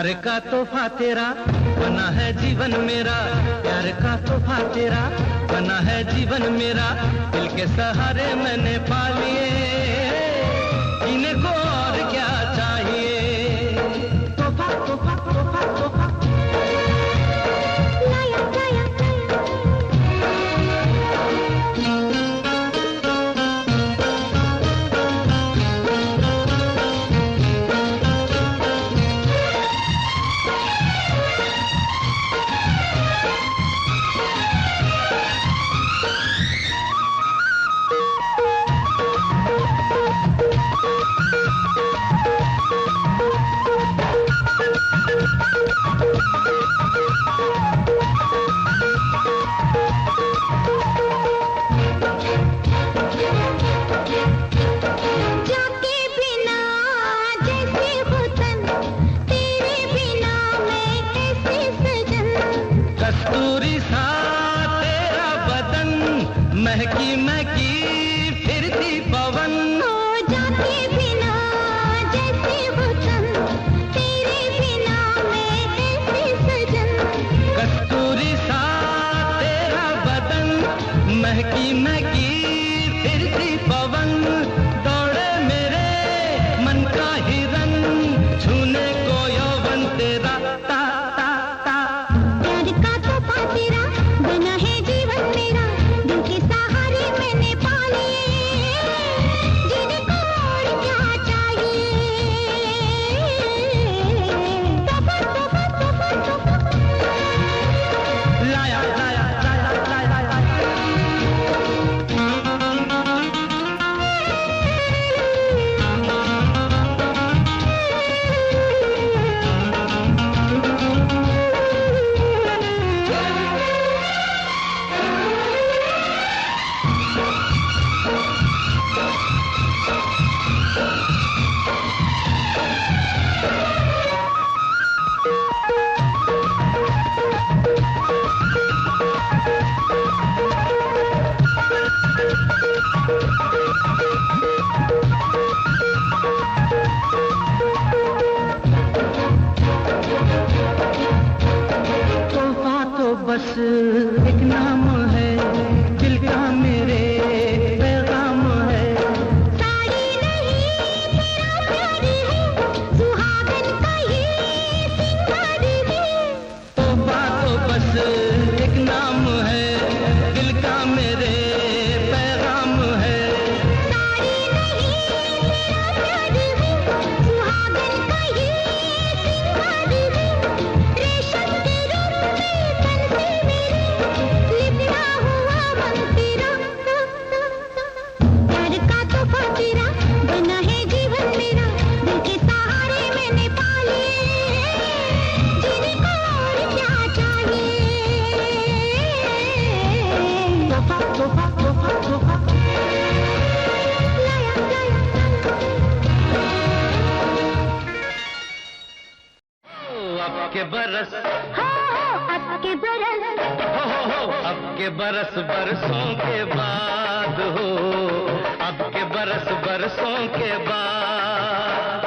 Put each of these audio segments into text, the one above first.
प्यार का तोहफा तेरा बना है जीवन मेरा, प्यार का तोहफा तेरा बना है जीवन मेरा, दिल के सहारे मैंने पा लिए, इनको और क्या चाहिए। तोहफा तोहफा तोहफा तोहफा लाया लाया महकी महकी फिरती पवन हो जाते बिना जैसे वतन, तेरे बिना मैं कैसे सजन। कस्तूरी सा तेरा बदन, महकी महकी फिरती पवन, दौड़े मेरे मन का हिरन, छूने को यौवन तेरा ता ता ता। प्यार का तोहफा तेरा बना है जीवन मेरा, दिल के सहारे मैंने पा लिए, जीने को और क्या चाहिए। तोहफा तोहफा तोहफा तोहफा लाया लाया लाया लाया लाया। तोहफा तो बस एक नाम है, दिल का मेरे पैगाम है। साड़ी नहीं तेरा प्यार है, सुहागन का ये सिंगार है। तोहफा तो बस एक नाम है, दिल का मेरे पैगाम है। साड़ी नहीं तेरा प्यार है, सुहागन का ये सिंगार है। रेशम के रूप में तन से मेरे लिपटा हुआ मन तेरा। प्यार का तोहफा तेरा बना है जीवन मेरा, दिल के सहारे मैंने पा लिए, जीने को और क्या चाहिए। तोहफा तोहफा तोहफा तोहफा लाया लाया अब के बरस हो अब के बरस, हो अब के बरस बरसों के बाद हो, अब के बरस बरसों के बाद,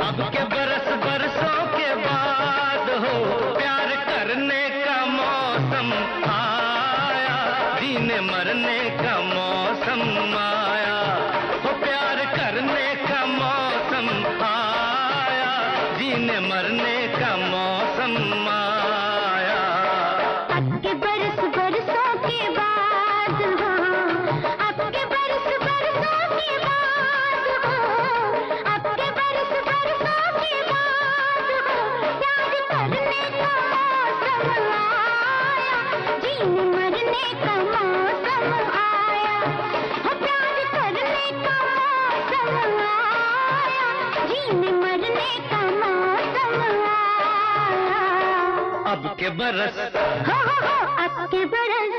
अब के बरस बरसों के बाद हो, प्यार करने का मौसम आया, जीने मरने का मौसम आया, हो प्यार करने का मौसम आया, जीने मरने का मौसम आया। अब के बरस बरसों के बाद हो, अब के बरस बरसों के बाद हो, अब के बरस बरसों के बाद हो, प्यार करने का मौसम आया, जीने मरने का मौसम आया, हो प्यार करने का मौसम आया, जीने मरने का मौसम आया। अब के बरस हो अब के बरस।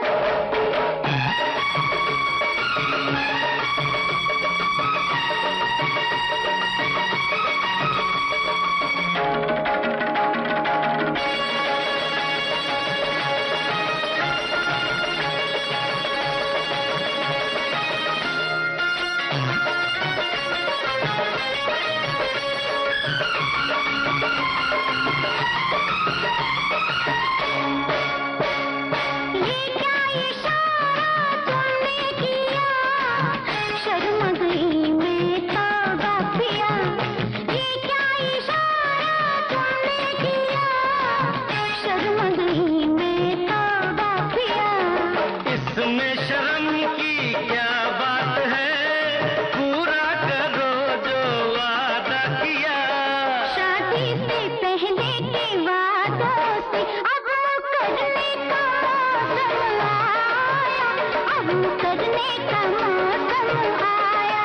करने का मौसम आया,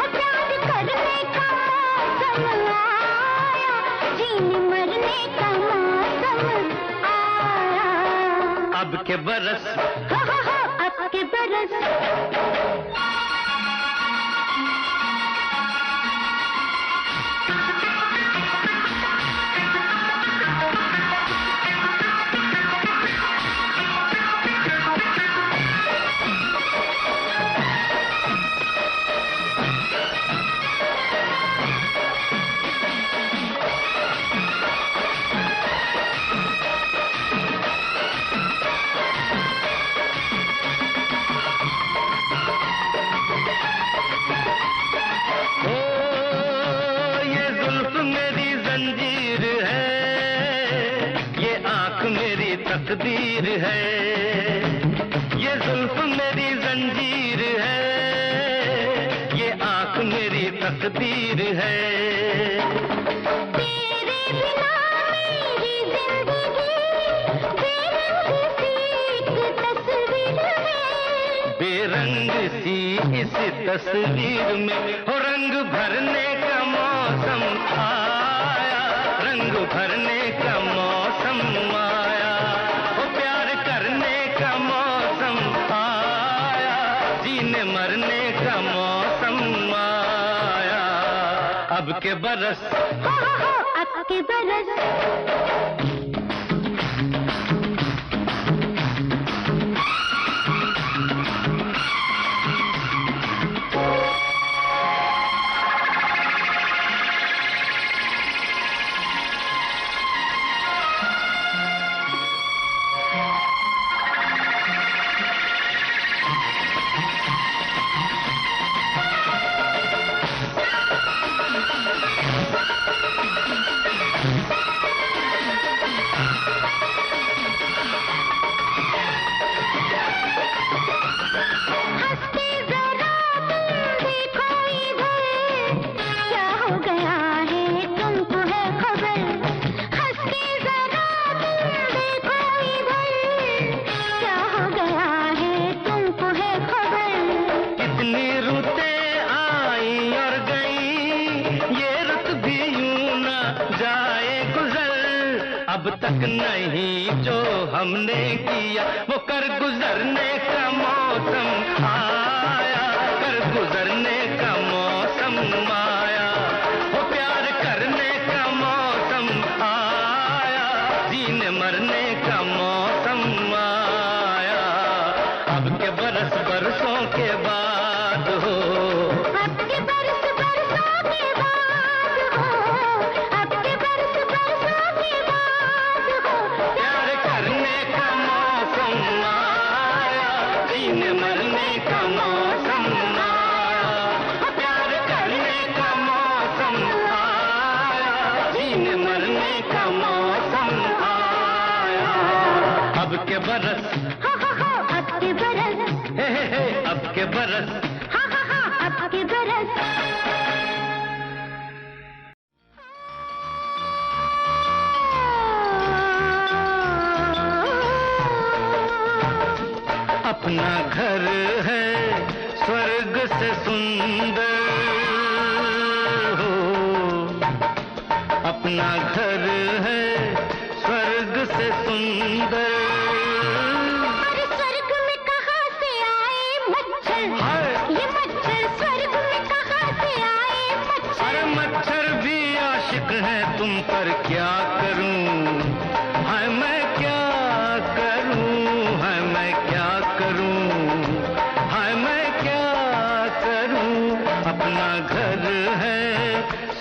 प्यार करने का मौसम आया, जीने मरने का मौसम आया। अब के बरस अब के बरस तकदीर है, ये जुल्फ मेरी जंजीर है, ये आँख मेरी तकदीर है। तेरे बिना मेरी जिंदगी बेरंग सी एक तस्वीर है, बेरंग सी इस तस्वीर में हो रंग भरने का मौसम आया, रंग भरने का मौसम आया, मरने का मौसम आया। अब के बरस अब के बरस अब तक नहीं जो हमने किया वो कर गुजरने का मौसम आया, कर गुजरने का मौसम आया, वो प्यार करने का मौसम आया, जीने मरने का मौसम आया। अब के बरस बरसों के बाद हो, अब के बरस बरसों के बाद हो, अब के बरस बरसों के बाद हो, प्यार करने का मौसम आया, जीने मरने का मौसम आया, प्यार करने का मौसम आया, जीने मरने का मौसम आया। अब के बरस अब के बरस अब के बरस अब के बरस अपना घर है स्वर्ग से सुंदर हो, अपना घर है स्वर्ग से सुंदर। अरे स्वर्ग में कहाँ से आए मच्छर, ये मच्छर स्वर्ग में कहाँ से आए मच्छर। अरे मच्छर भी आशिक है तुम पर क्या करूं, हाय मैं क्या करूं, हाय मैं क्या करूं, हाय मैं क्या करूं। अपना घर है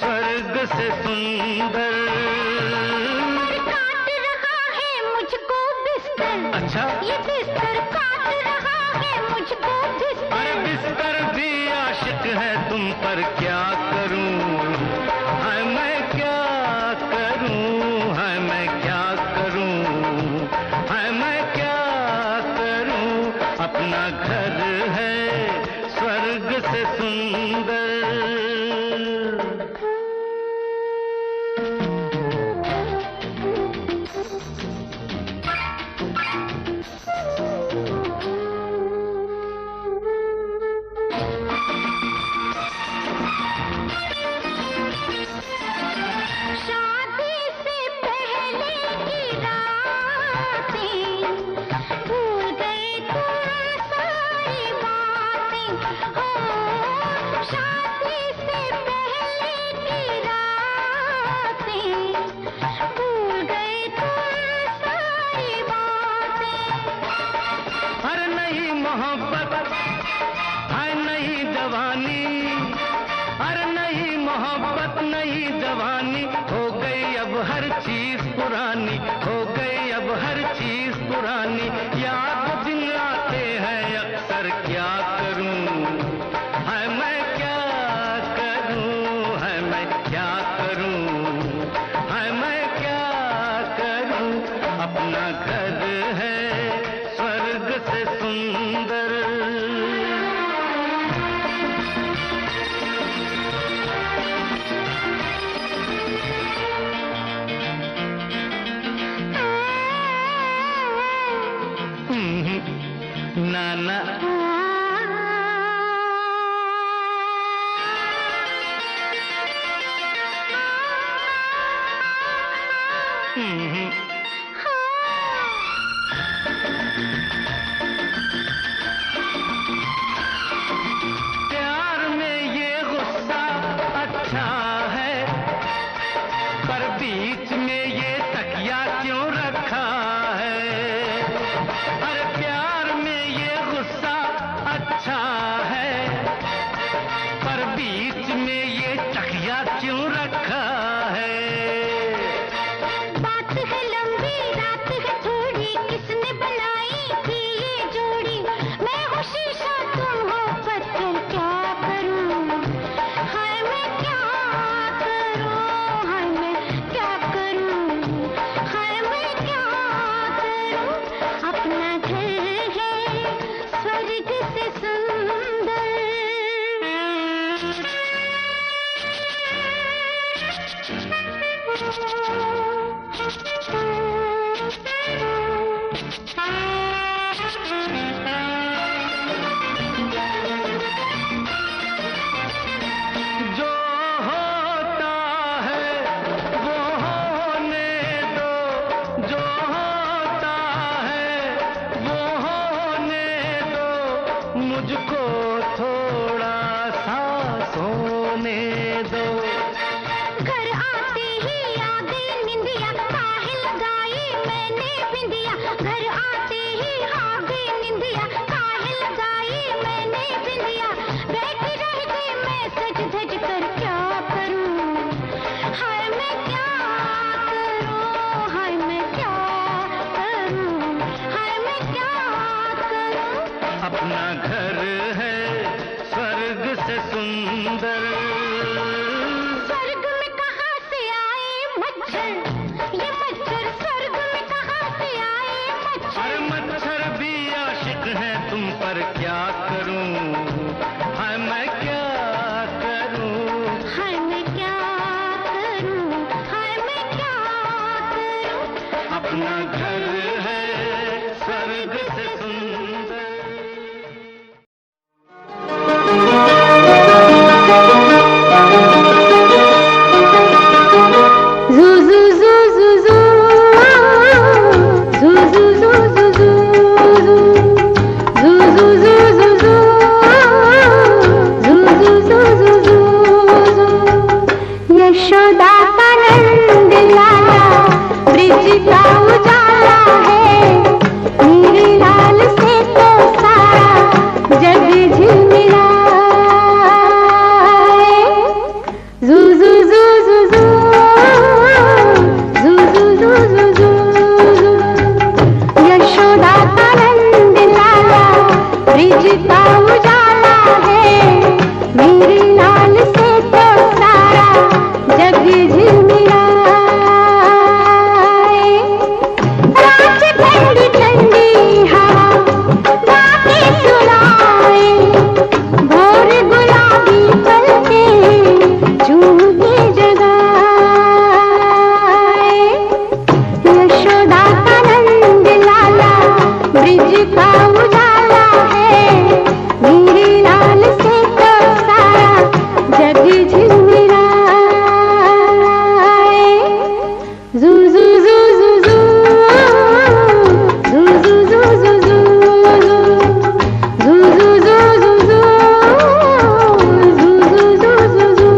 स्वर्ग से सुंदर। काट रहा है मुझको बिस्तर, अच्छा ये बिस्तर काट रहा है मुझको बिस्तर। अरे बिस्तर भी आशिक है तुम पर क्या करूं, हाय मैं क्या करूं, हाय मैं क्या करूं, हाय मैं क्या करूं। अपना घर है स्वर्ग से सुंदर। मोहब्बत है नहीं जवानी, अरे नहीं मोहब्बत नहीं जवानी, हो गई अब हर चीज पुरानी, हो गई अब हर चीज पुरानी। याद दिन आते हैं अक्सर, क्या करूं है मैं क्या करूं, है मैं क्या करूं, है मैं क्या करूं। अपना घर है स्वर्ग से सुंदर, नाना प्यार में ये गुस्सा अच्छा है, पर बीच में ये तकिया क्यों रखा है। अरे प्यार में ये गुस्सा अच्छा है, पर बीच में ये तकिया क्यों रखा है। बात है लंबी रात है थोड़ी, किसने बनाई थी ये जोड़ी। मैं हूँ शीशा तुम हो पत्थर, क्या करूं हाय मैं क्या करूं, हाय मैं क्या करूं, हाय मैं क्या करूं। अपना घर है स्वर्ग से सुंदर, जो होता है वो होने दो, जो होता है वो होने दो, मुझको थोड़ा सा सोने दो। घर आते ही आ गई निंदिया, काहे लगाई मैंने बिंदिया। घर आते ही आ गई निंदिया, काहे लगाई मैंने बिंदिया। बैठी रह गई मैं सज धज कर, क्या करूं हाय मैं क्या करूं, हाय मैं क्या करूं, हाय मैं क्या करूं। अपना घर है स्वर्ग से सुंदर, स्वर्ग में कहाँ से आए मच्छर, ये मच्छर स्वर्ग में कहाँ से आए मच्छर। अरे मच्छर भी आशिक है तुम पर, क्या करूं हाय मैं क्या करूं। हाय मैं क्या करूं, हाय मैं क्या करूं। अपना घर है स्वर्ग से सुंदर। Zoo zoo zoo zoo zoo, zoo zoo zoo zoo zoo, zoo zoo zoo zoo zoo, zoo zoo zoo zoo zoo। Yashoda का नंद लाला ब्रिज का उजाला है, मेरे लाल से तो सारा जग झिलमिलाए। Zoo zoo zoo zoo zoo, zoo zoo zoo zoo zoo, Yashoda का नंद लाला bridge का उजाला है, मेरे लाल से तो सारा जग झिलमिलाए। रात ठंडी ठंडी हवा गाके सुनाए, भोर गुलाबी पलके चूमे जगाए। यशोदा का नंद लाला ब्रिज का उजाला है, मेरे लाल से तो सारा जग झिलमिलाए। जू जू जू जू जू, जू जू जू जू जू, जू जू जू जू जू, जू जू जू जू जू।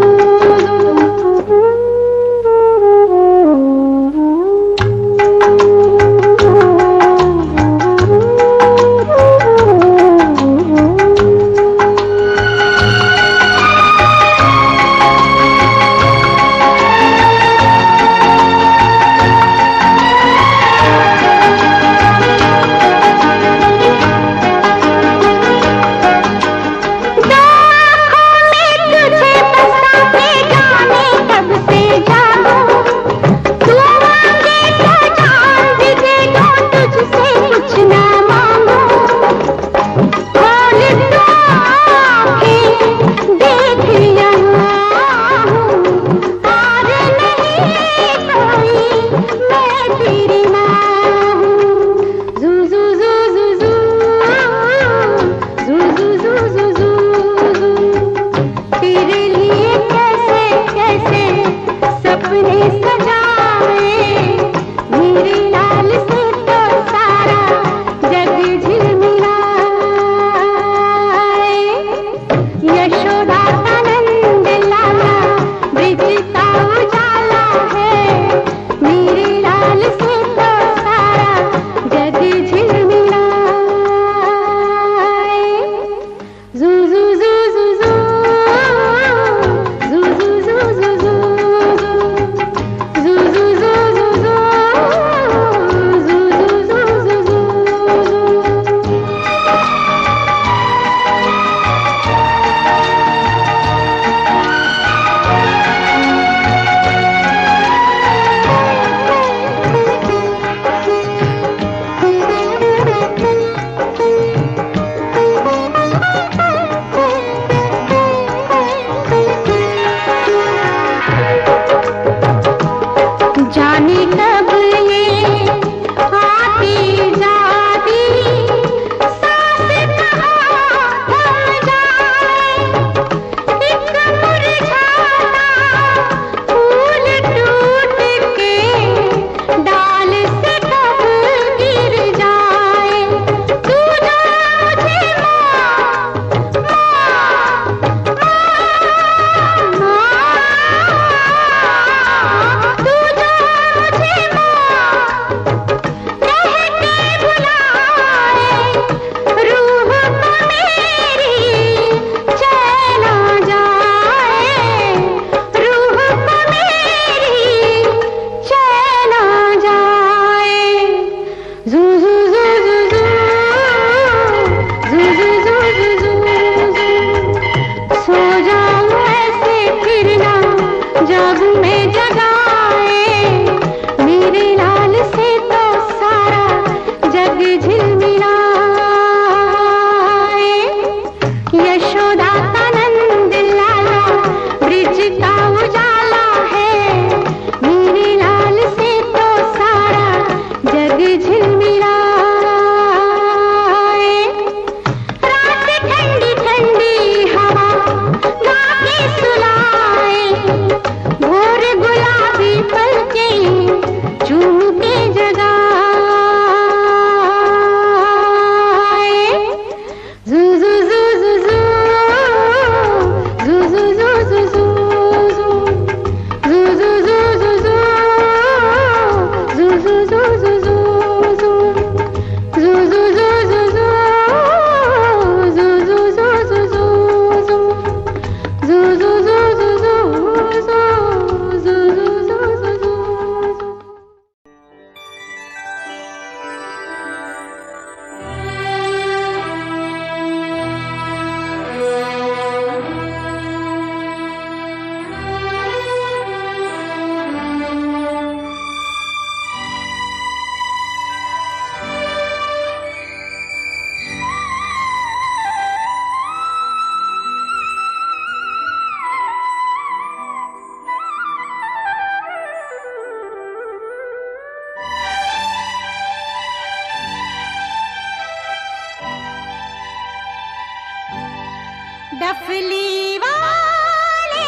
डफली वाले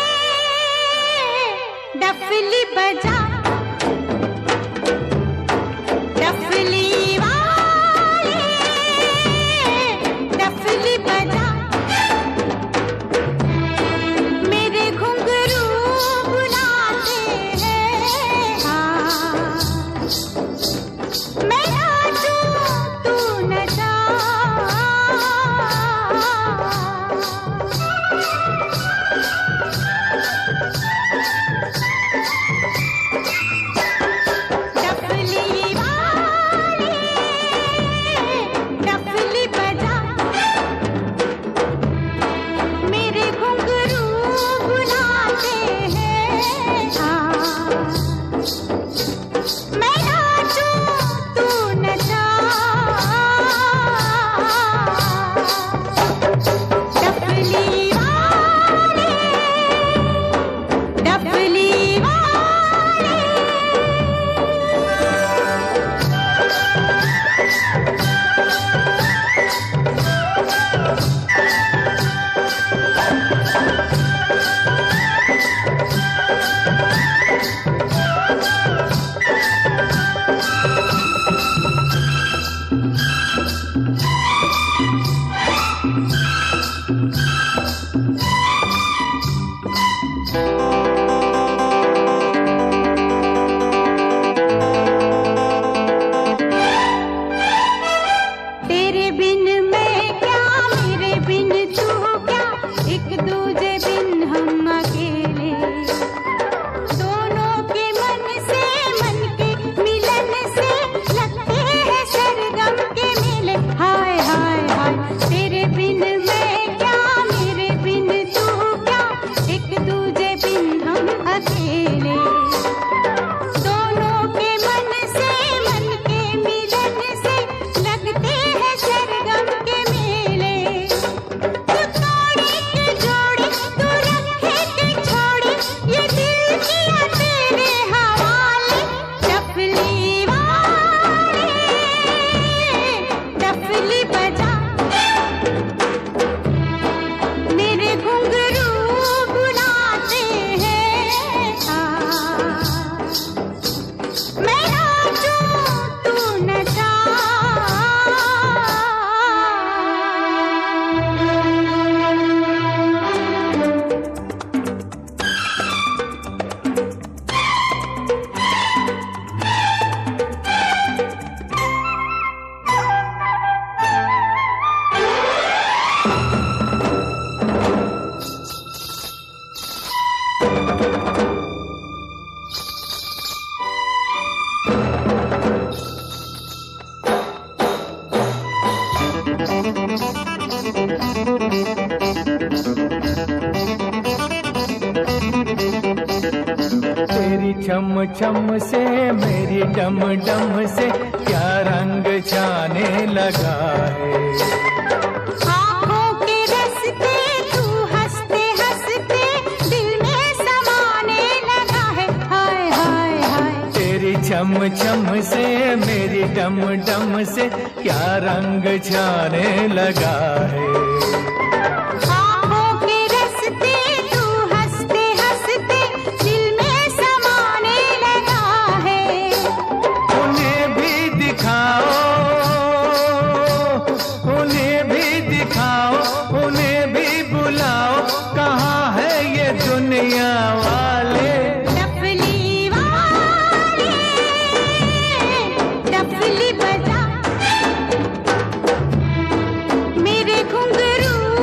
डफली बजा, डफली वाले डफली बजा, मेरे घुंघरू बुलाते हैं। हाँ मैं नाचूं तू नचा, तेरी छम छम से मेरी डम डम से क्या रंग जाने लगा है। आँखों के रस्ते तू हंसते हंसते दिल में समाने लगा है। हाय हाय हाय तेरी छम छम से मेरी डम डम से क्या रंग जाने लगा है। मेरे घुंघरू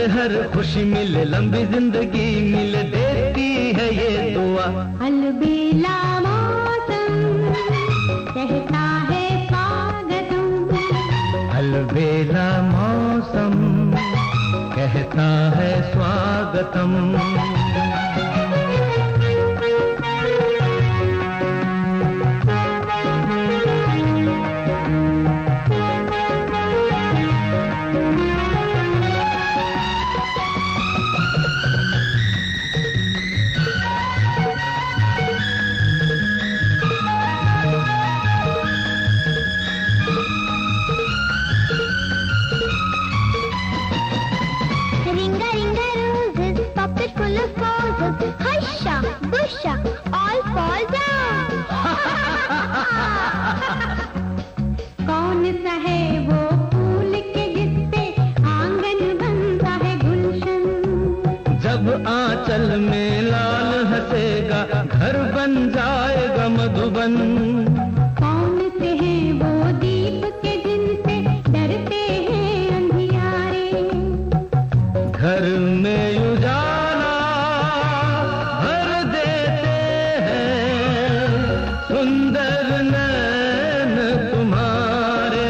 मुझे हर खुशी मिले, लंबी जिंदगी मिले, देती है ये दुआ। अलबेला मौसम कहता है स्वागतम, अलबेला मौसम कहता है स्वागतम। कौन सा है वो फूल के जिससे आंगन बनता है गुलशन? जब आंचल में लाल हंसेगा घर बन जाएगा मधुबन। कौन से हैं वो दीप के जिनसे डरते हैं अंधियारे? घर में उजाला भर देते हैं सुंदर नैन तुम्हारे,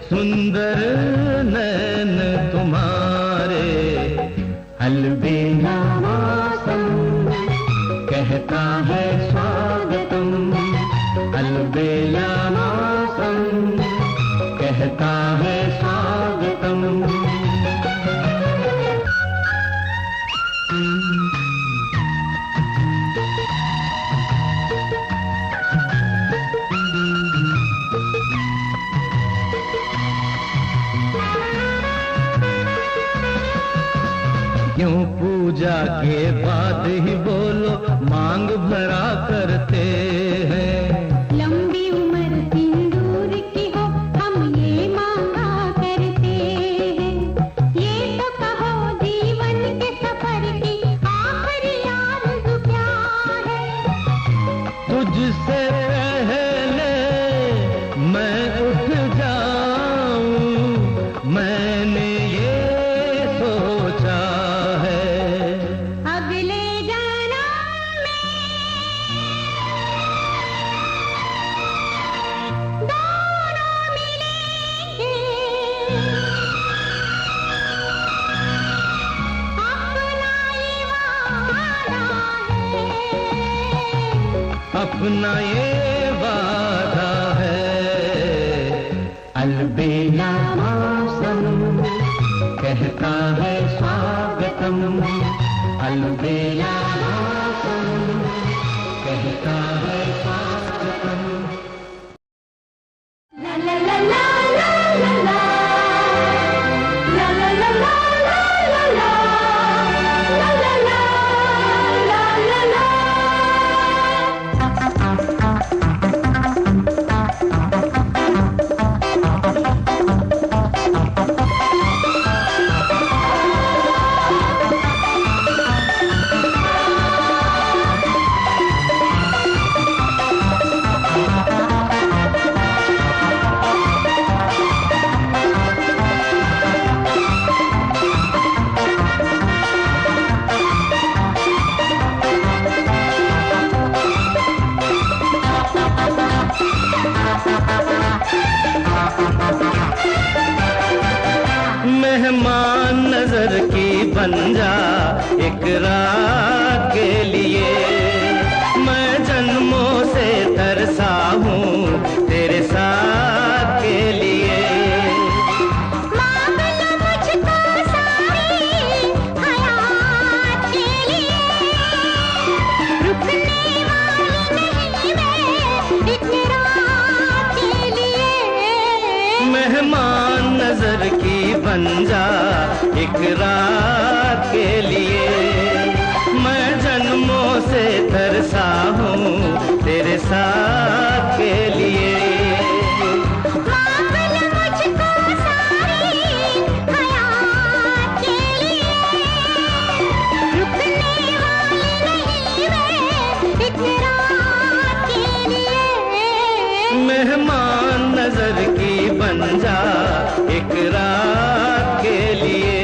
सुंदर नैन तुम्हारे। अलबेला मौसम कहता है स्वागतम, अलबेला मौसम कहता है स्वागतम। क्यों पूजा के बाद ही बोलो मांग भरा करते हैं? लंबी उम्र सिंदूर की हो हम ये मांगा करते हैं। ये तो कहो जीवन के सफर की आखिरी आरज़ू क्या है? तुझसे पहले मैं उठ जाऊं, मैंने ये सोचा है। अगले जन्म में दोनों मिलेंगे, अपना ये वादा है। अलबेला मौसम कहता है स्वागतम, अलबेला मौसम कहता है स्वागतम। ला ला ला ला ला ला ला ला ला ला ला ला ला ला मेहमान नजर की बन जा एक रात के लिए, मैं जन्मों से तरसा हूँ तेरे साथ के लिए। मांग लो मुझको सारी हयात के लिए, रुकने वाली नहीं मैं एक रात के लिए। मेहमान नजर की बन जा एक रात के लिए, मैं जन्मों से तरसा हूँ तेरे साथ के लिए। मांग लो मुझको सारी हयात के लिए, रुकने वाली नहीं मैं एक रात के लिए। मेहमान नजर की बन जा एक रात के लिए।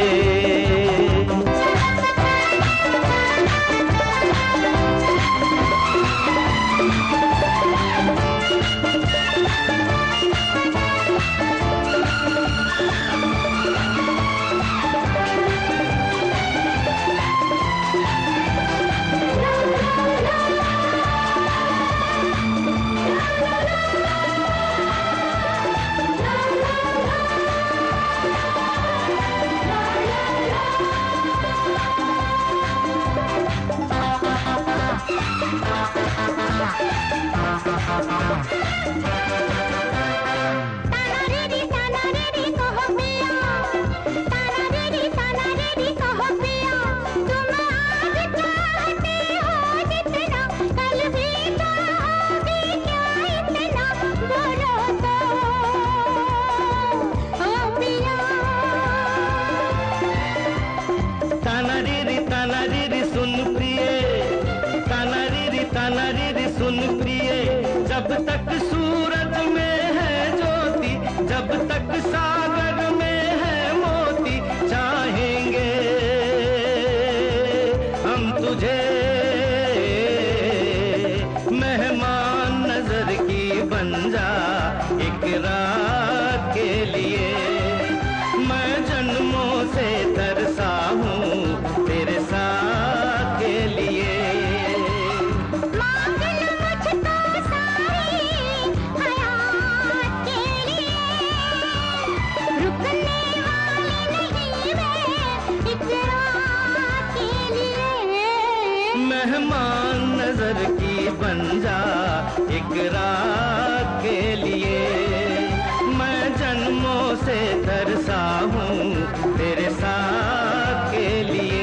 सागर में है मोती चाहेंगे हम तुझे मेहमान नजर की बन जा एक रात के लिए मैं जन्मों से तरसा हूँ तेरे साथ के लिए मेहमान नजर की बन जा एक रात के लिए मैं जन्मों से तरसा हूँ तेरे साथ के लिए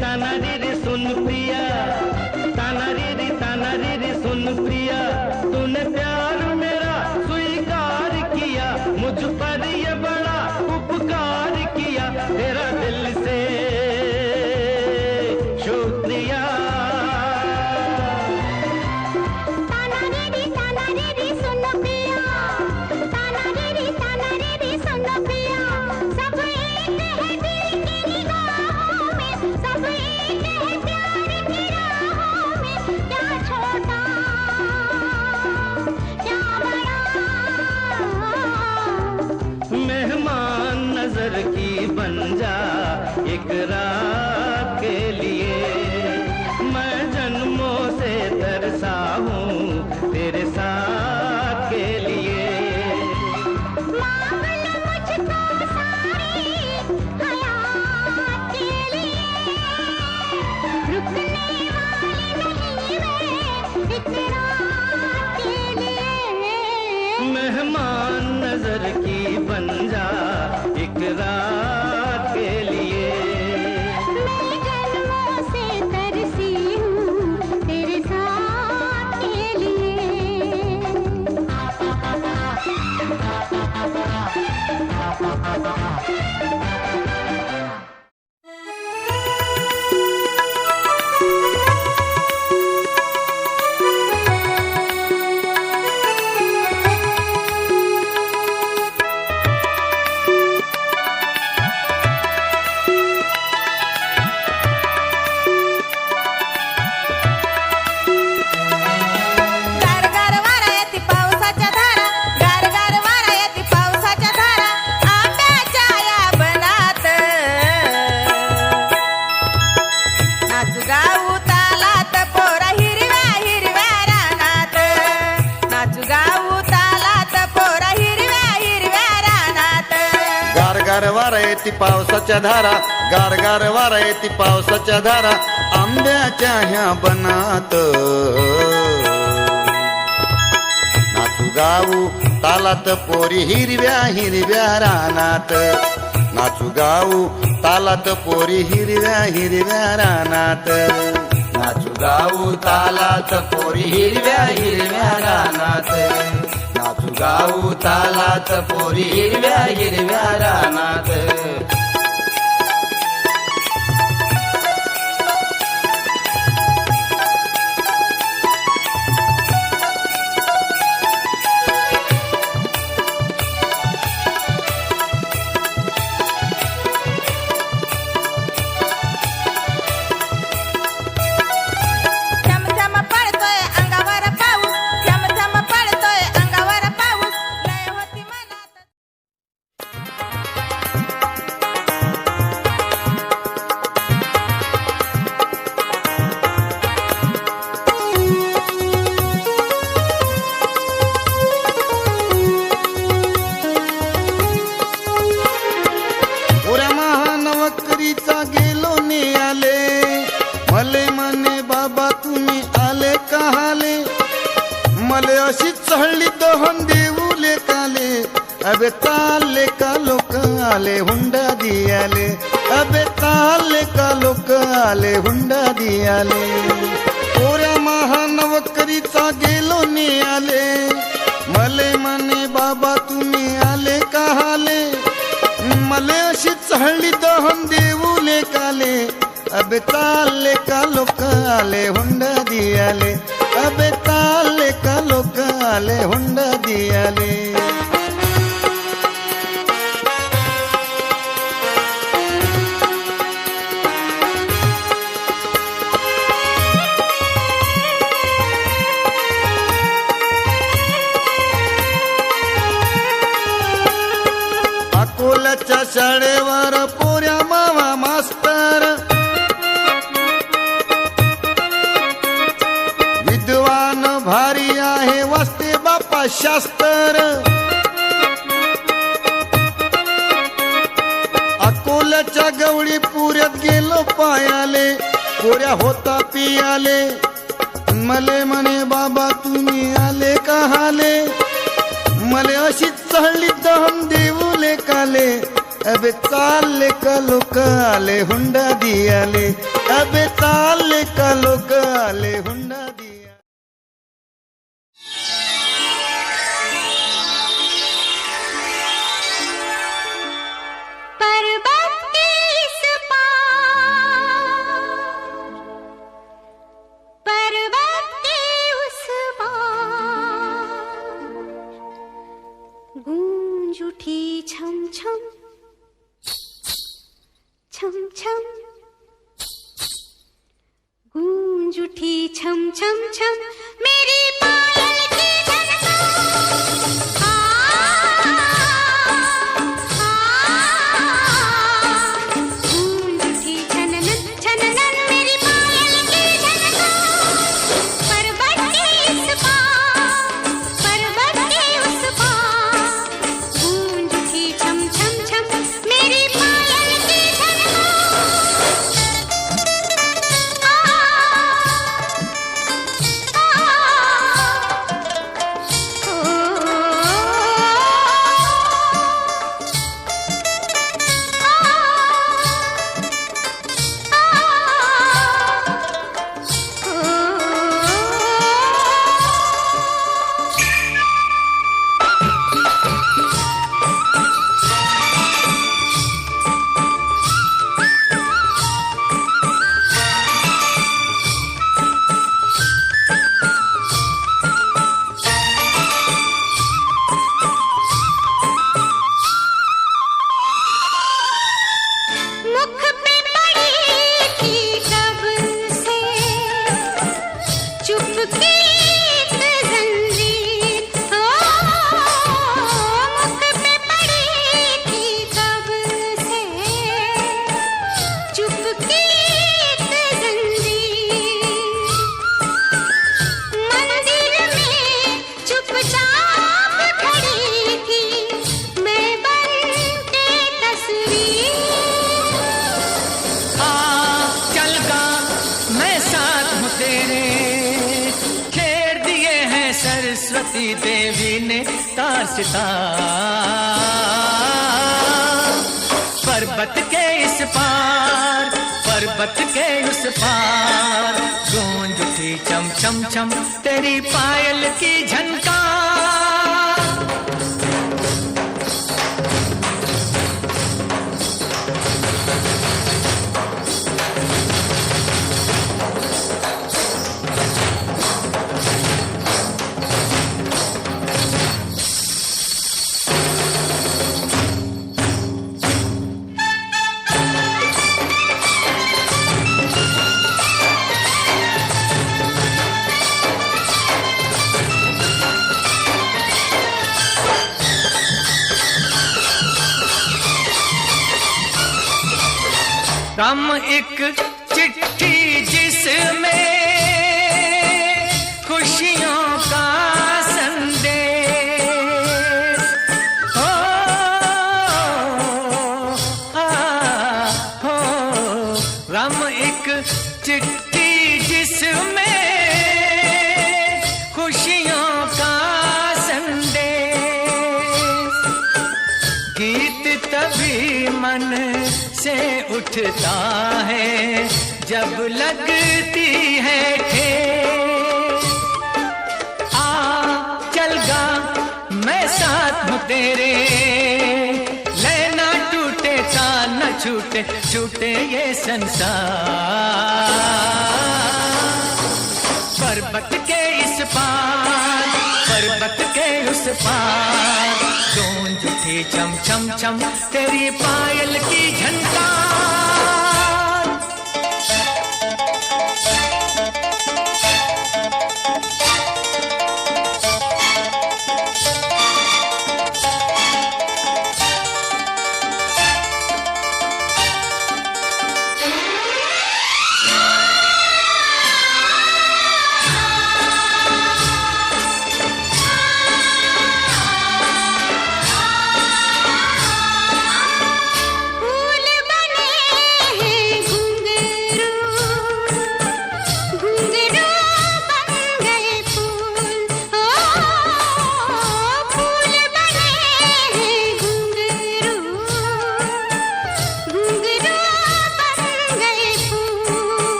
तानारी सुन प्रिया तानारी सुन प्रिया तूने प्यार मेरा स्वीकार किया मुझ पर ये बड़ा उपकार किया तेरा दिल से शुक्रिया तानारी सुन प्रिया तानारी सुन प्रिया सब एक है दिल की निगाहों में सब एक है प्यार की राहों में क्या छोटा क्या बड़ा मेहमान नजर की बन जा एक रात के लिए मैं जन्मों से तरसा हूँ तेरे साथ के लिए मांग लो मुझको सारी हयात के लिए रुकने वाली नहीं मैं एक रात के लिए मेहमान नजर की बन जा एक रात के लिए मैं जन्मों से तरसी हूँ तेरे साथ के लिए वारा येती पावसाच्या धारा गारगार वारा येती पावसाच्या धारा आंब्याच्या ह्या बनात नाचू गाऊ तालात पोरी हिरव्या हिरव्या रानात नाचू गाऊ तालात पोरी हिरव्या हिरव्या रानात नाचू गाऊ तालात पोरी हिरव्या हिरव्या रानात नाचू गाऊ तालात पोरी हिरव्या हिरव्या रानात मले अशी चहळली दहन देऊले काले अबे ताले का लोक आले हुंडा दियाले अबे ताले का लोक आले हुंडा दियाले पोऱ्या महानवकरीचा गेलो नियाले मले म्हणे बाबा तुम्ही आले का हाले मले अशी चहळली दहन देऊले काले अबे ताले का लोक आले हुंडा दियाले अबे ताले का लोक आले हुंडा दियाले अकोल्याच्या शाळेवर पोऱ्या मावा मास्तर विद्वान भारी आहे वाचते बापा शास्त्र अकोल्याच्या गवळी पुऱ्यात गेलो पायाले पोऱ्या होता पियाले मले म्हणे बाबा तुम्ही आले का हाले मले अशी चहळली दहन देऊले काले अबे ताले का लोक आले हुंडा दियाले अबे ताले का लोक आले हुंडा दिया पर्वत के इस पार, पर्वत के उस पार, गूंज उठी छम छम छम छम, गूंज उठी छम छम छम मेरी पायल की धड़कन गूंज उठी छननन छननन मेरी पायल की धड़कन पर्वत के इस पार, पर्वत के उस पार, गूंज उठी छम छम छम मेरी पायल की धड़कन मुख पे पड़ी थी कब से चुपकी एक जंजीर, मुख पे पड़ी थी कब से चुपकी एक जंजीर, मंदिर में चुपचाप खड़ी थी मैं बन के तस्वीर। चल गा मैं साथ हूँ तेरे, छेड़ दिए हैं सरस्वती देवी ने तार सितार, पर्वत के इस पार, पर्वत के उस पार, गूंज उठी चम चम चम तेरी पायल की झनकार। कम एक चिट्ठी जिसमें खुशियों का संदेश हो, गम एक चिट्ठी जिसमें खुशियों मन से उठता है जब लगती है ठेस। आ चल गा मैं साथ हूँ तेरे, लेना टूटे का न छूटे, छूटे ये संसार। पर्वत के इस पार, पर्वत के उस पार, गूंज उठी छम छम छम तेरी पायल की झनकार।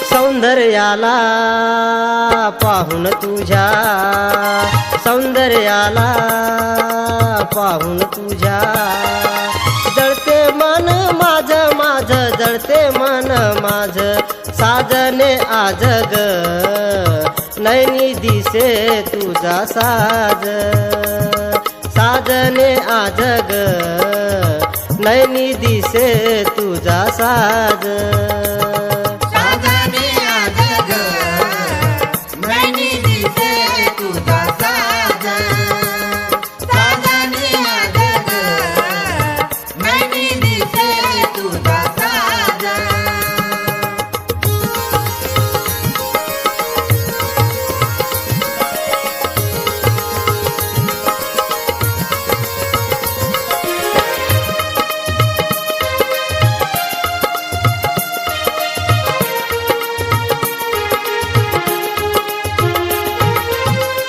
सौंदर्याला पाहून तुझ्या, सौंदर्याला पाहून तुझ्या, जळते मन माझ माझ, जळते मन माझ, साजने आज ग नैनी दिसे तुझा साज, साजने आज ग नैनी दिसे तुझा साज।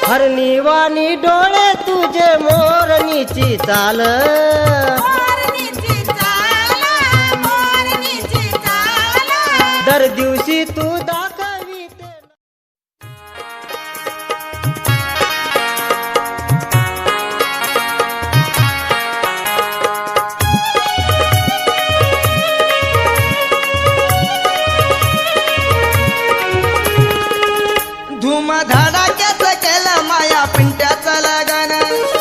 हरणीवाणी डोळे तुझे मोरणीची चाल, दर दिवशी तू दाखविते। धूमधडाक्यात केलं माया पिंट्याचं लगन,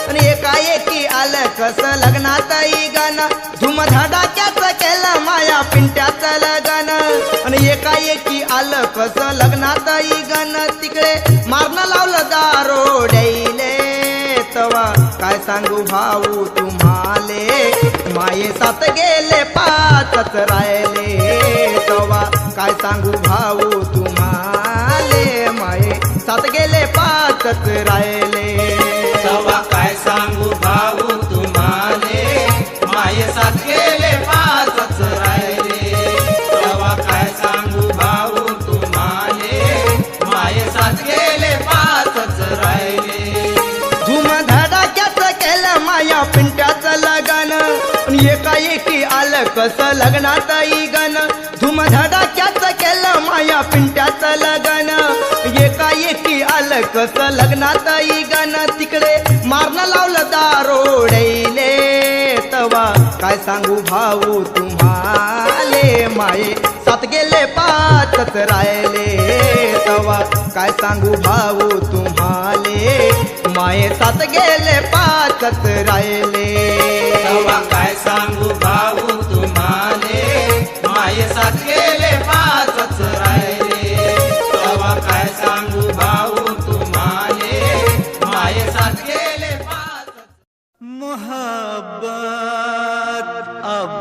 आणि एकाएकी आलं कसं लग्नात गाणं। धूमधडाक्यात केलं माया पिंट्याचं लगन, आणि एकाएकी आलं कसं लग्नात गाणं। तिकडे मारणं लावलं दारोड्याईले, तवा काय सांगू भाऊ तुम्हाले, माये साथ गेले पाचच राहिले, तवा काय सांगू भाऊ तुम्हाले, माये साथ गेले पाचच राहिले। तवा काय सांगू भाऊ तुम्हाले, माये साथ गेले पाचच राहिले। तवा काय सांगू भाऊ तुम्हाले, माये साथ गेले आलं कसं लग्नातही गण धुमधडाक्याचं केलं माया पिंट्याचं लगन एकाएकी आलं कसं लग्नातही गण तिकडे मारणं लावलं दारोडेले तवा काय सांगू भाऊ तुम्हाले माये सात गेले पाचच राहिले तवा काय सांगू भाऊ तुम्हाले माये सात गेले पाचच राहिले तवा काय सांगू भाऊ तुम्हाले माये सात गेले पाचच राहिले तवा काय सांगू भाऊ तुम्हाले माये सात गेले पाच मोहब्बत अब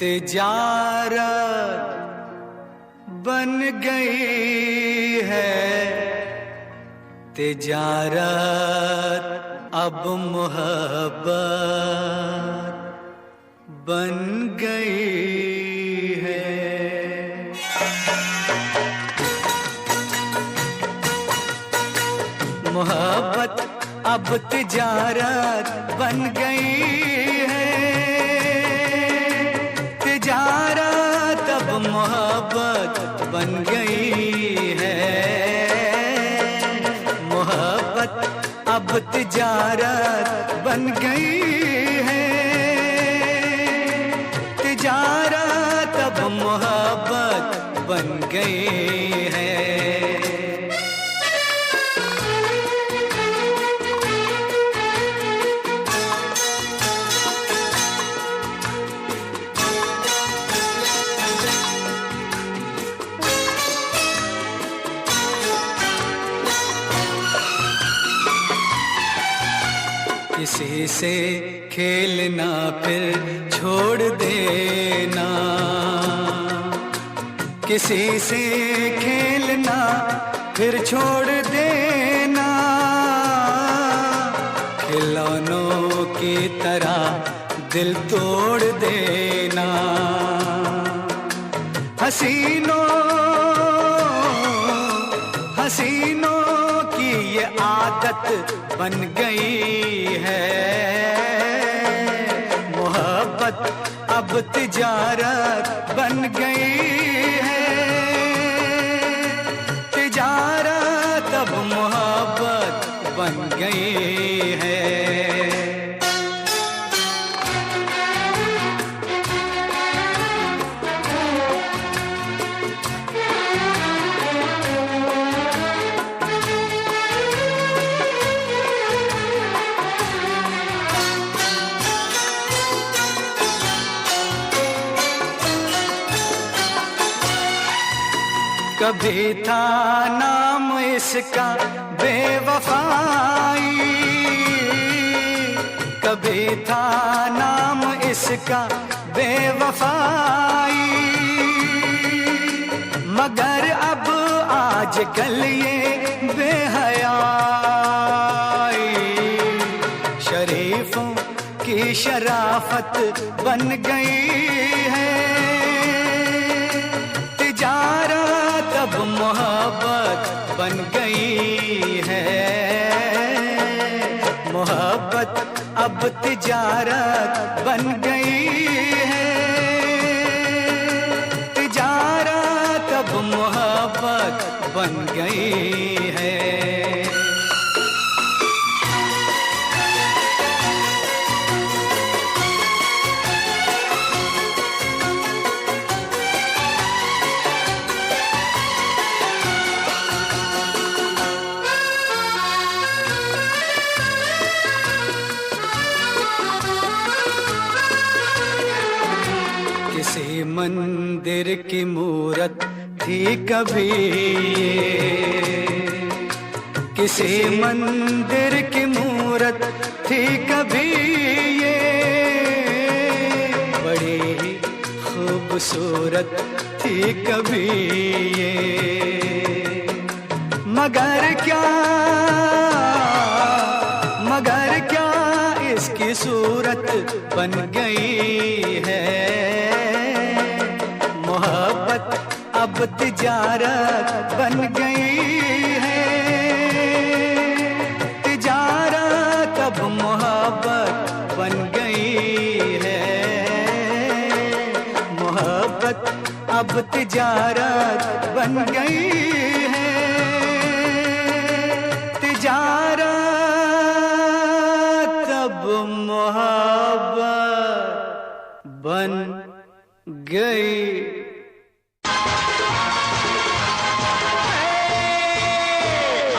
तिजारत बन गई है तिजारत अब मोहब्बत बन गई है। मोहब्बत अब तिजारत बन गई है तिजारत अब मोहब्बत बन गई है मोहब्बत अब तिजारत बन गई है तिजारत अब मोहब्बत बन गई है। किसी से खेलना फिर छोड़ देना किसी से खेलना फिर छोड़ देना खिलौनों की तरह दिल तोड़ देना हसीनों हसीनों की ये आदत बन गई है मोहब्बत अब तिजारत बन गई है तिजारत अब मोहब्बत बन गई है। कभी था नाम इसका बेवफाई कभी था नाम इसका बेवफाई मगर अब आजकल ये बेहयाई शरीफों की शराफत बन गई है तिजारत अब मोहब्बत बन गई है मोहब्बत अब तिजारत बन गई है तिजारत अब मोहब्बत बन गई है। किसी मंदिर की मूरत थी कभी किसी मंदिर की मूरत थी कभी ये बड़ी ही खूबसूरत थी कभी ये मगर क्या इसकी सूरत बन गई है मोहब्बत अब तिजारत बन गई है तिजारत अब मोहब्बत बन गई है अब तिजारत बन गई है, तिजारत अब मोहब्बत बन गई।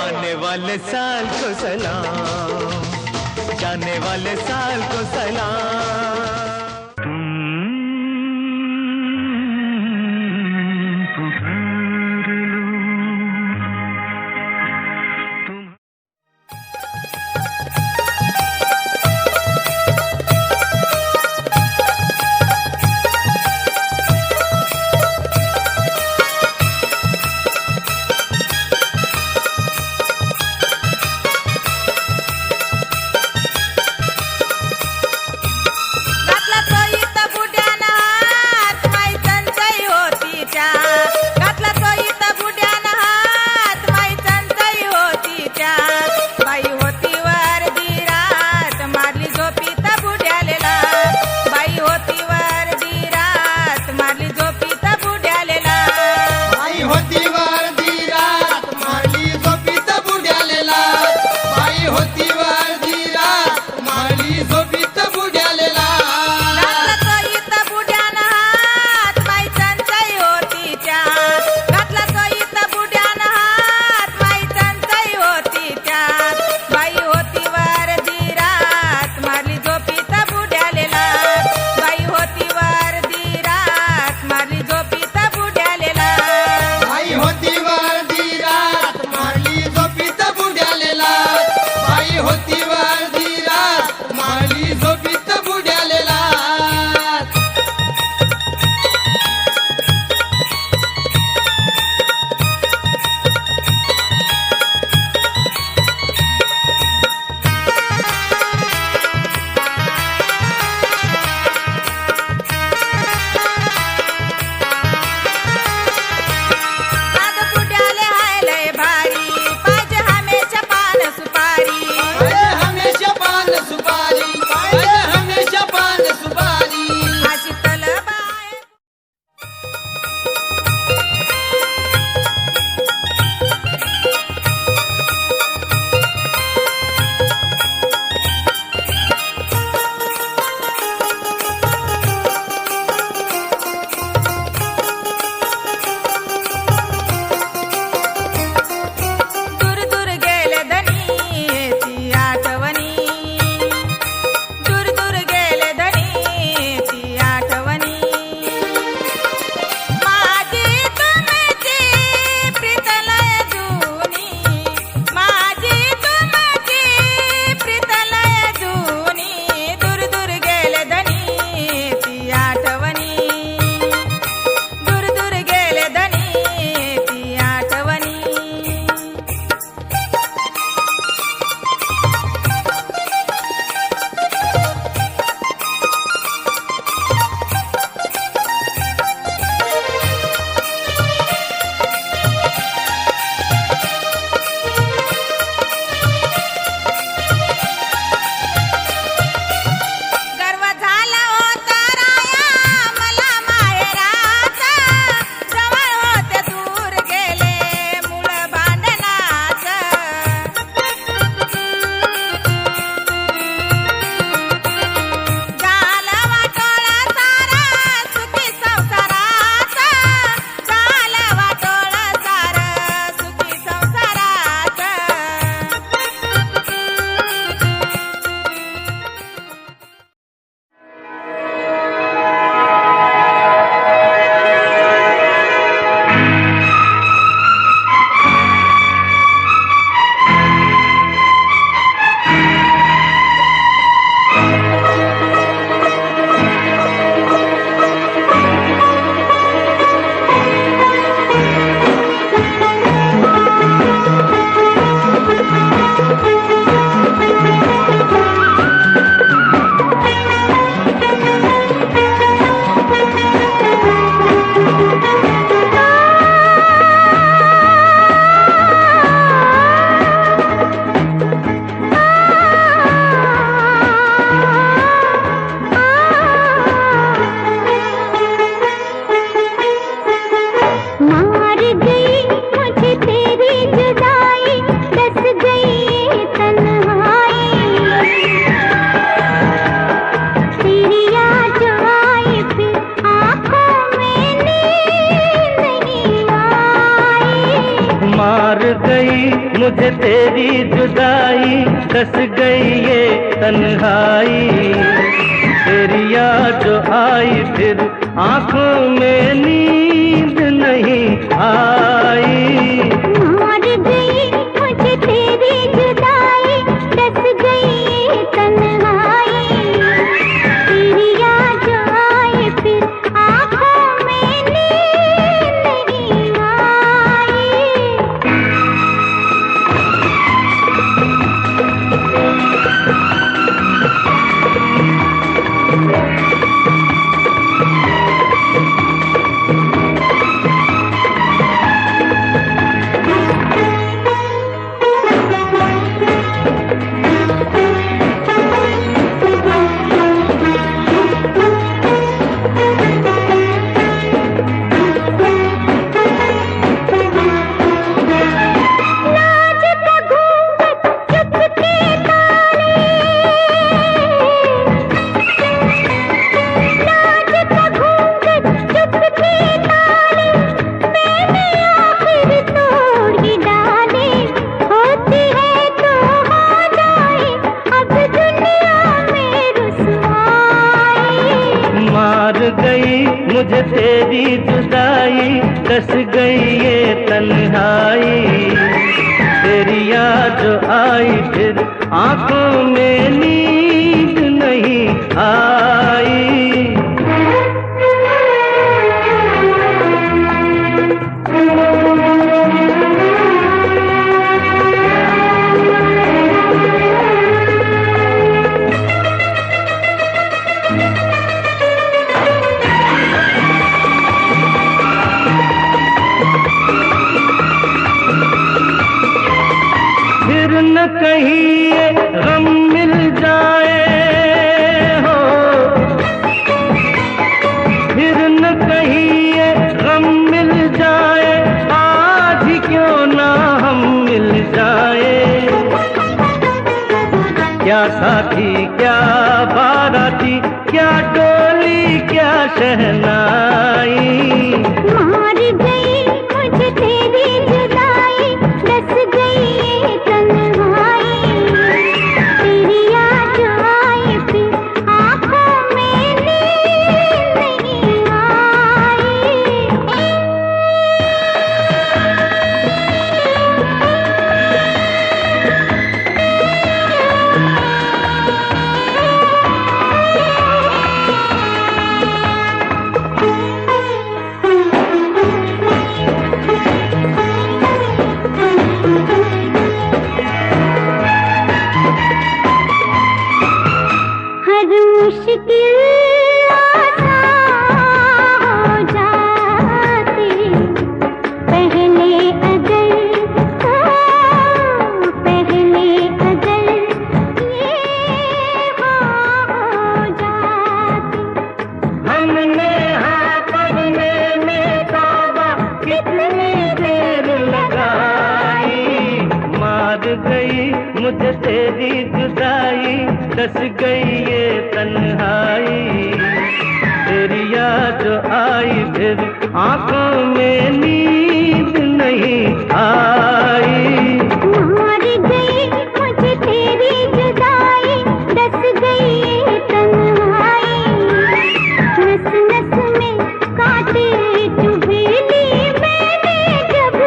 आने वाले साल को सलाम, जाने वाले साल को सलाम। मुझे तेरी जुदाई दस गई ये तन्हाई। तेरी याद जो आई फिर आंखों में नींद नहीं आई। मार गई मुझे तेरी जुदाई दस गई ये तन्हाई। तेरी याद जो आई फिर आंखों में नींद नहीं आई। मुझे तेरी जुदाई दस गई ये तन्हाई। तेरी याद जो आई फिर आंखों में नींद नहीं आई। न कहीं ये गम मिल जाए हो, फिर न कहीं ये गम मिल जाए, आज ही क्यों ना हम मिल जाए। क्या साथी क्या बाराती, क्या डोली क्या शहनाई। मार गई मुझे तेरी जुदाई दस गई ये तन्हाई। तेरी याद जो आई फिर आंखों में नींद नहीं आई। हर मुश्किल आसान हो जाती पहले अगर ये हो जाती। हमने हाँ पढ़ने में तौबा कितनी देर लगाई। मार गई मुझे तेरी जुदाई दस गई ये तन्हाई। तेरी याद जो आई फिर आंखों में नींद नहीं आई। मार गई मुझे तेरी जुदाई दस गई ये तन्हाई। नस नस में कांटे चुभे ली मैंने जब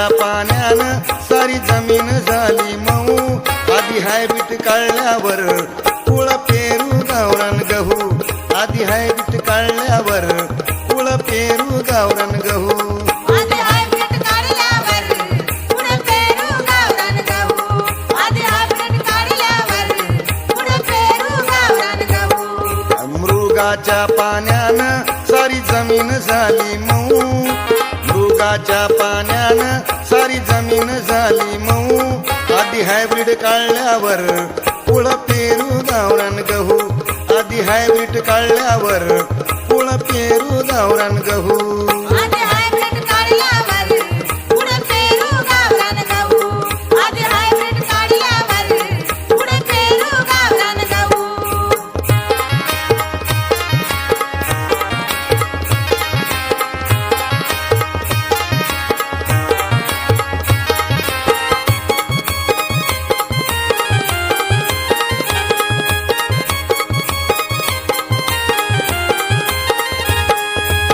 मुरुगाच्या पाण्यानं सारी जमीन झाली मऊ आधी हायब्रीड काढल्यावर कुळ पेरू गावरान गहू आधी हायब्रीड काढल्यावर कुळ पेरू गावरान गहू आधी हायब्रीड काढल्यावर पुढे पेरू गावरान गहू आधी हायब्रीड काढल्यावर पुढे पेरू गावरान गहू मृगाच्या पाण्यानं सारी जमीन झाली मऊ मृगाच्या पाण्यानं सारी जमीन झाली मऊ आधी हायब्रीड काढल्यावर कुळ पेरू गावरान गहू आधी हायब्रीड काढल्यावर कुळ पेरू गावरान गहू आधी हायब्रीड काढल्यावर पुढे पेरू गावरान गहू आधी हायब्रीड काढल्यावर पुढे पेरू गावरान गहू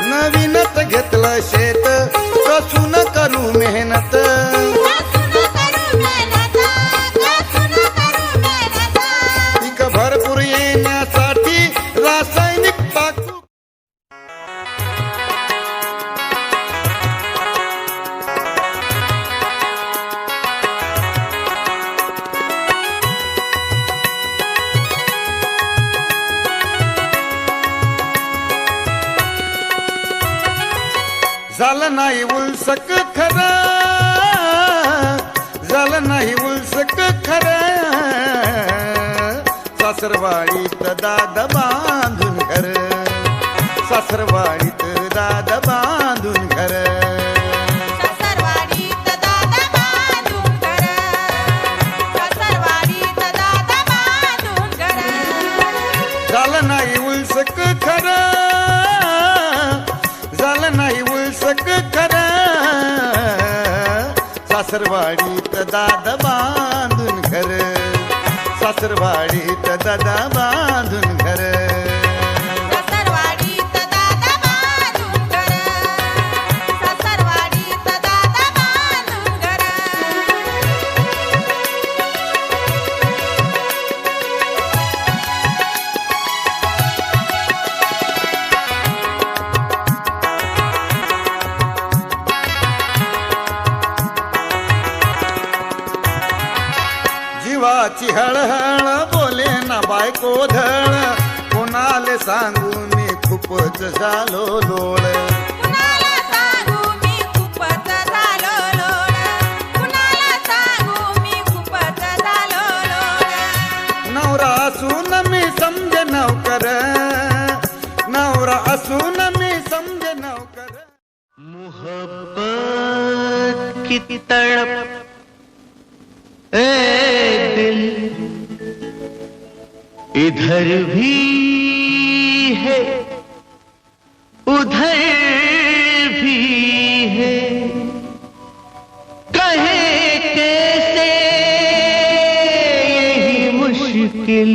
नवीनच घेतलं शेत कसून करू मेहनत पीक भरपूर येण्यासाठी रासायनिक टाकू झालं नाही उलसक खरं झालं नाही उलसक खरं सासरवाडीत दाद बांधून घर सासरवाडीत दाद बांधून घर सासरवाडीत दादा बांधून घर सासरवाडीत दादा बांधून घर झालं नाही उलसक खरं झालं नाही उलसक खरं सासरवाडीत दाद बांधून घर सासरवाडीत दादा बांधून घर सासरवाडीत दादा बांधून घर सासरवाडीत दादा बांधून घर जीवाची हळहळ बोले ना बायको धळ कोणाले सांगू मी खूपच झालो लोळ कुणाला सांगू मी खूपच झालो लोळ कुणाला सांगू मी खूपच झालो लोळ नवरा असून मी समजे नवकर नवरा असून मी समजे नवकर मोहब्बत की तड़प ए दिल इधर भी है उधर भी है कहे कैसे यही मुश्किल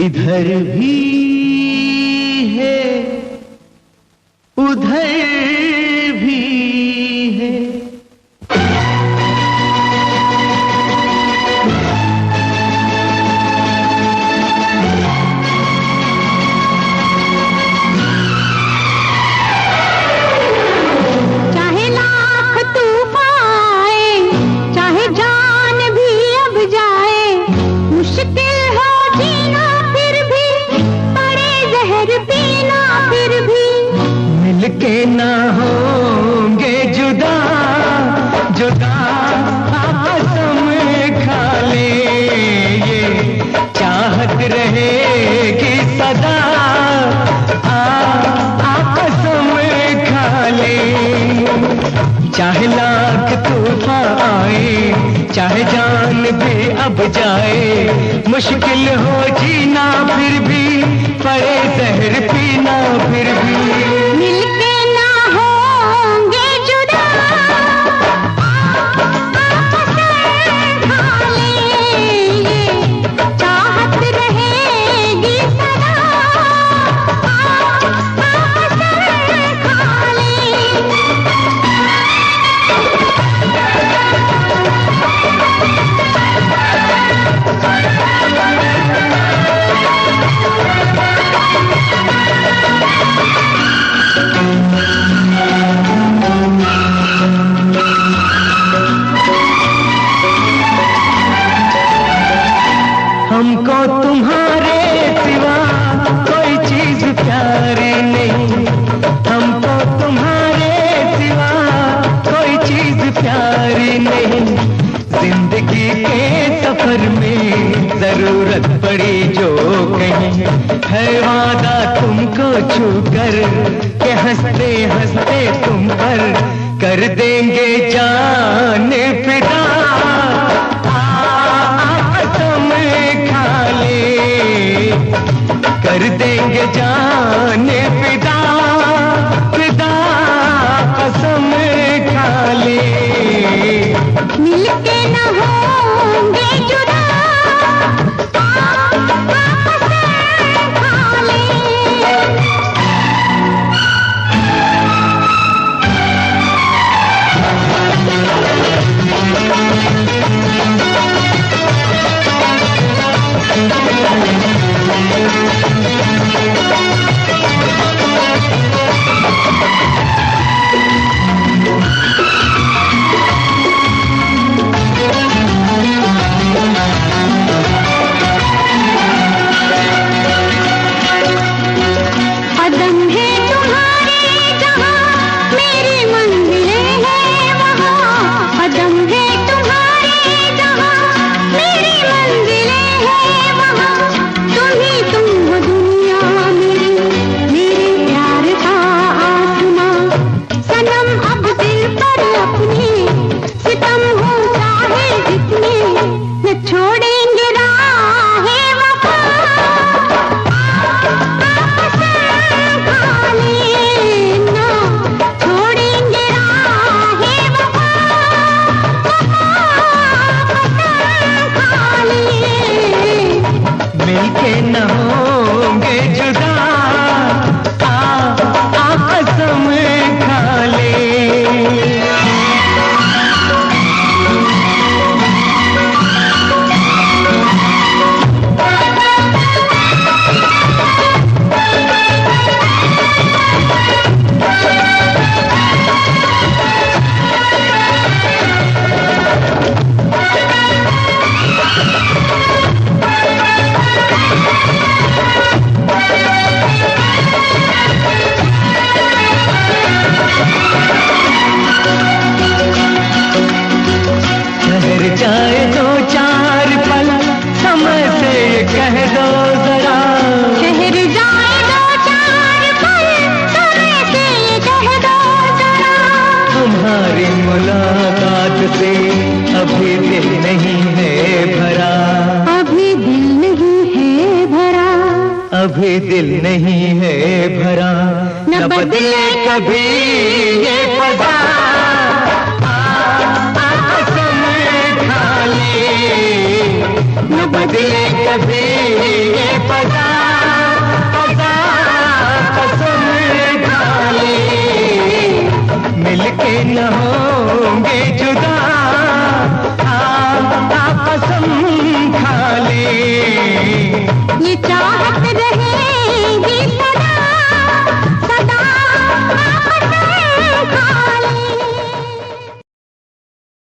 इधर भी है उधर भी है चाहे लाख तूफान आए चाहे जान भी अब जाए मुश्किल हो जीना फिर भी पड़े जहर पीना फिर भी मिलके ना होंगे जुदा जुदा कसम खा ले ये चाहत रहेगी सदा कसम खा ले चाहे लाख तूफान आए चाहे जान भी अब जाए मुश्किल हो जीना फिर भी पड़े जहर पीना फिर भी मिलके ना होंगे जुदा कसम खा ले चाहत रहेगी सदा कसम खा ले हमको तुम्हारे सिवा कोई चीज प्यारी नहीं, हमको तुम्हारे सिवा कोई चीज प्यारी नहीं। जिंदगी के सफर में जरूरत पड़ी जो कहीं, है वादा तुमको छू कर के हंसते हंसते तुम पर कर देंगे जान फिदा। कसम खा ले, कर देंगे जान फिदा, फिदा कसम खा ले। मिलके न होंगे जुदा, कसम खा ले। कदम है तुम्हारे जहाँ मेरी मंजिलें हैं वहाँ, कदम है तुम्हारे जहाँ मेरी मंजिलें हैं वहाँ। तुम ही तुम हो दुनिया मेरी, मेरे प्यार का आसमां। सनम अब दिल पर अपने सितम हो चाहे जितने, न छोड़ेंगे राहे वफा। मिलके न होंगे जुदा, कसम खा ले। ठहर जाए दो चार पल, समय से कह दो जरा। ठहर जाए दो चार पल, समय से कह दो जरा। तुम्हारी मुलाकात से अभी दिल नहीं है भरा, अभी दिल नहीं है भरा, अभी दिल नहीं है भरा। न बदले कभी ये पदा, कसम खा ले। न बदले कभी ये पदा, कसम खा ले। मिलके न होंगे जुदा।